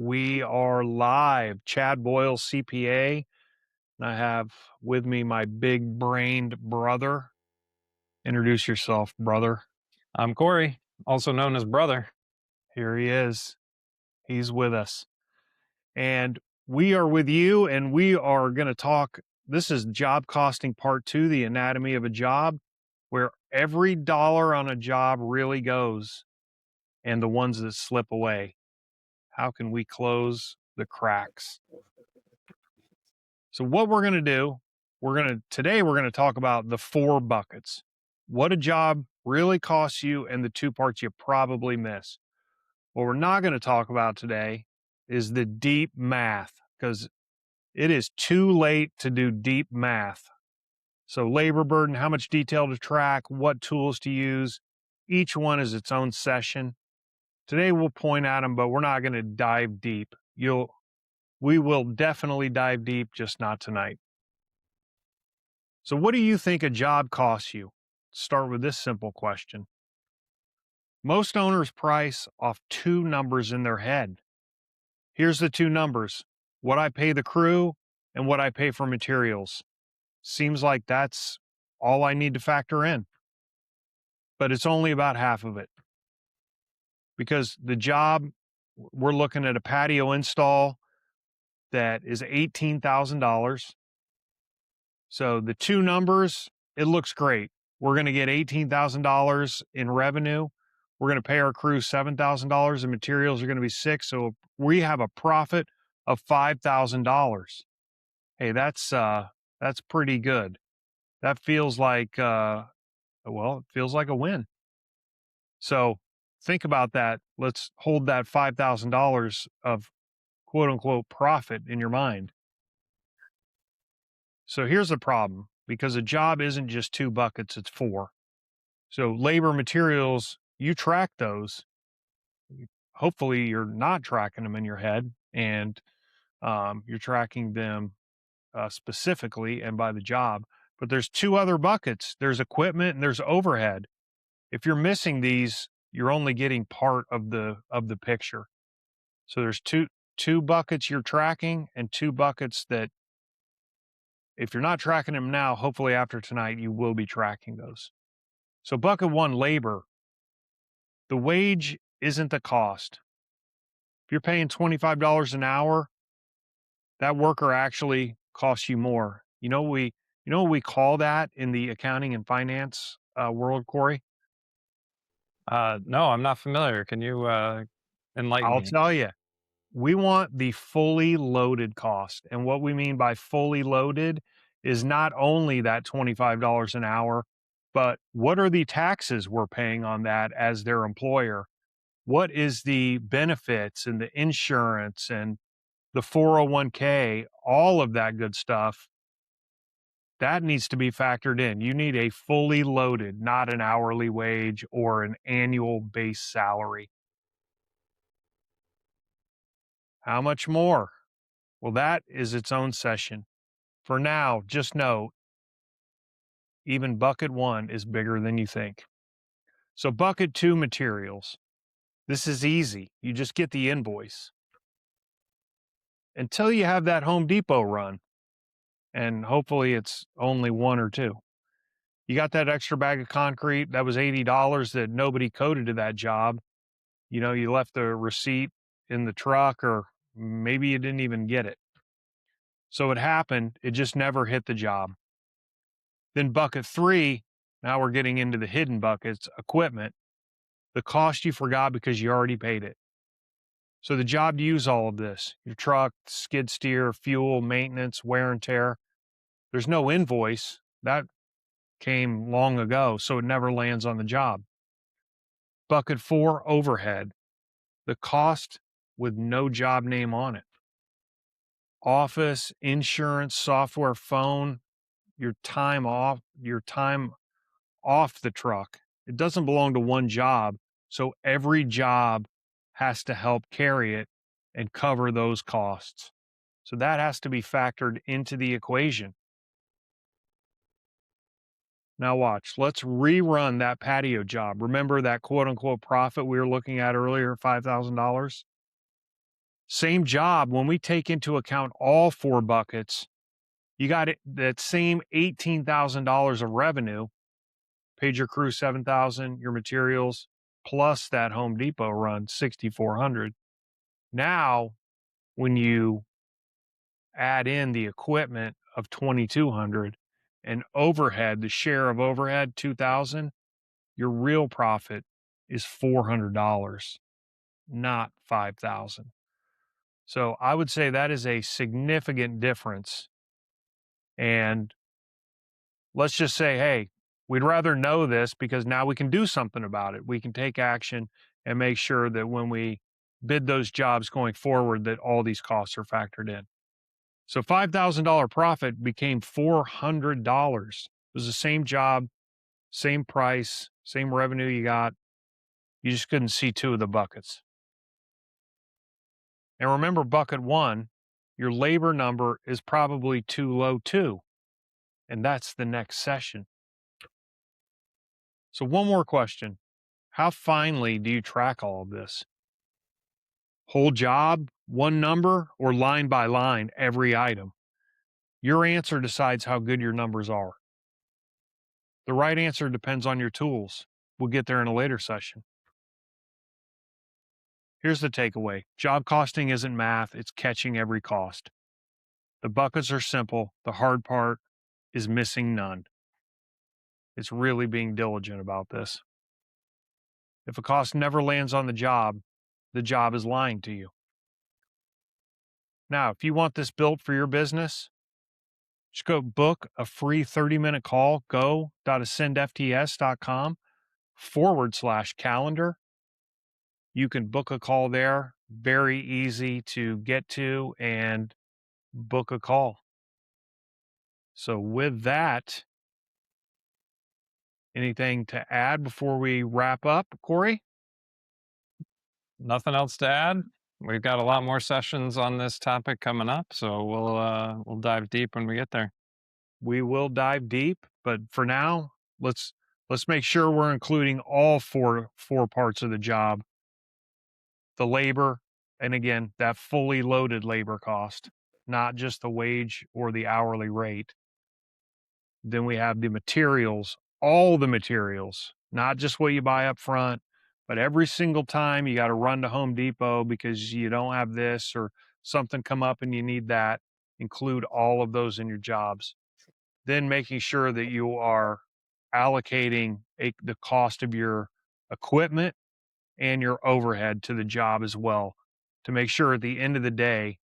We are live. Chad Boyle, CPA, and I have with me my big brained brother. Introduce yourself, brother. I'm Corey, also known as Brother. Here he is. He's with us. And we are with you, and we are going to talk. This is job costing part two, the anatomy of a job, where every dollar on a job really goes and the ones that slip away. How can we close the cracks? So what we're going to do, today we're going to talk about the four buckets. What a job really costs you and the two parts you probably miss. What we're not going to talk about today is the deep math because it is too late to do deep math. So labor burden, how much detail to track, what tools to use, each one is its own session. Today we'll point at them, but we're not going to dive deep. We will definitely dive deep, just not tonight. So what do you think a job costs you? Start with this simple question. Most owners price off two numbers in their head. Here's the two numbers, what I pay the crew and what I pay for materials. Seems like that's all I need to factor in, but it's only about half of it. Because the job, we're looking at a patio install that is $18,000. So the two numbers, it looks great. We're going to get $18,000 in revenue. We're going to pay our crew $7,000 and materials are going to be $6,000. So we have a profit of $5,000. Hey, that's pretty good. That feels like, it feels like a win. So think about that. Let's hold that $5,000 of quote unquote profit in your mind. So here's the problem, because a job isn't just two buckets, it's four. So labor, materials, you track those. Hopefully you're not tracking them in your head, and you're tracking them specifically and by the job. But there's two other buckets. There's equipment and there's overhead. If you're missing these, you're only getting part of the picture. So there's two buckets you're tracking and two buckets that if you're not tracking them now, hopefully after tonight, you will be tracking those. So bucket one, labor. The wage isn't the cost. If you're paying $25 an hour, that worker actually costs you more. You know what we call that in the accounting and finance world, Corey? No, I'm not familiar. Can you enlighten I'll me? tell you. We want the fully loaded cost. And what we mean by fully loaded is not only that $25 an hour, but what are the taxes we're paying on that as their employer? What is the benefits and the insurance and the 401k, all of that good stuff? That needs to be factored in. You need a fully loaded, not an hourly wage or an annual base salary. How much more? Well, that is its own session. For now, just know even bucket one is bigger than you think. So, bucket two, materials. This is easy. You just get the invoice until you have that Home Depot run. And hopefully it's only one or two. You got that extra bag of concrete that was $80 that nobody coded to that job. You left the receipt in the truck, or maybe you didn't even get it. So it happened. It just never hit the job. Then bucket three, now we're getting into the hidden buckets, equipment, the cost you forgot because you already paid it. So the job to use all of this, your truck, skid steer, fuel, maintenance, wear and tear, there's no invoice. That came long ago, so it never lands on the job. Bucket four, overhead, the cost with no job name on it. Office, insurance, software, phone, your time off the truck. It doesn't belong to one job. So every job has to help carry it and cover those costs. So that has to be factored into the equation. Now watch, let's rerun that patio job. Remember that quote unquote profit we were looking at earlier, $5,000? Same job, when we take into account all 4 buckets, you got it that same $18,000 of revenue, paid your crew 7,000, your materials, plus that Home Depot run, 6,400. Now, when you add in the equipment of 2,200 and overhead, the share of overhead, 2,000, your real profit is $400, not 5,000. So I would say that is a significant difference. And let's just say, hey, we'd rather know this because now we can do something about it. We can take action and make sure that when we bid those jobs going forward, that all these costs are factored in. So $5,000 profit became $400. It was the same job, same price, same revenue you got. You just couldn't see 2 of the buckets. And remember, bucket 1, your labor number is probably too low too. And that's the next session. So one more question. How finely do you track all of this? Whole job, one number, or line by line, every item? Your answer decides how good your numbers are. The right answer depends on your tools. We'll get there in a later session. Here's the takeaway. Job costing isn't math, it's catching every cost. The buckets are simple. The hard part is missing none. It's really being diligent about this. If a cost never lands on the job is lying to you. Now, if you want this built for your business, just go book a free 30-minute call, go.ascendfts.com/calendar. You can book a call there, very easy to get to and book a call. So with that, anything to add before we wrap up, Corey? Nothing else to add. We've got a lot more sessions on this topic coming up, so we'll dive deep when we get there. We will dive deep, but for now, let's make sure we're including all four parts of the job. The labor, and again, that fully loaded labor cost, not just the wage or the hourly rate. Then we have the materials, all the materials, not just what you buy up front, but every single time you got to run to Home Depot because you don't have this or something come up and you need that. Include all of those in your jobs. Then making sure that you are allocating the cost of your equipment and your overhead to the job as well to make sure at the end of the day,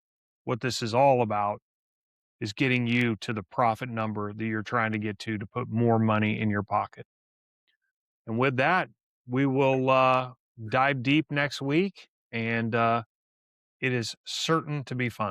what this is all about is getting you to the profit number that you're trying to get to put more money in your pocket. And with that, we will dive deep next week, and it is certain to be fun.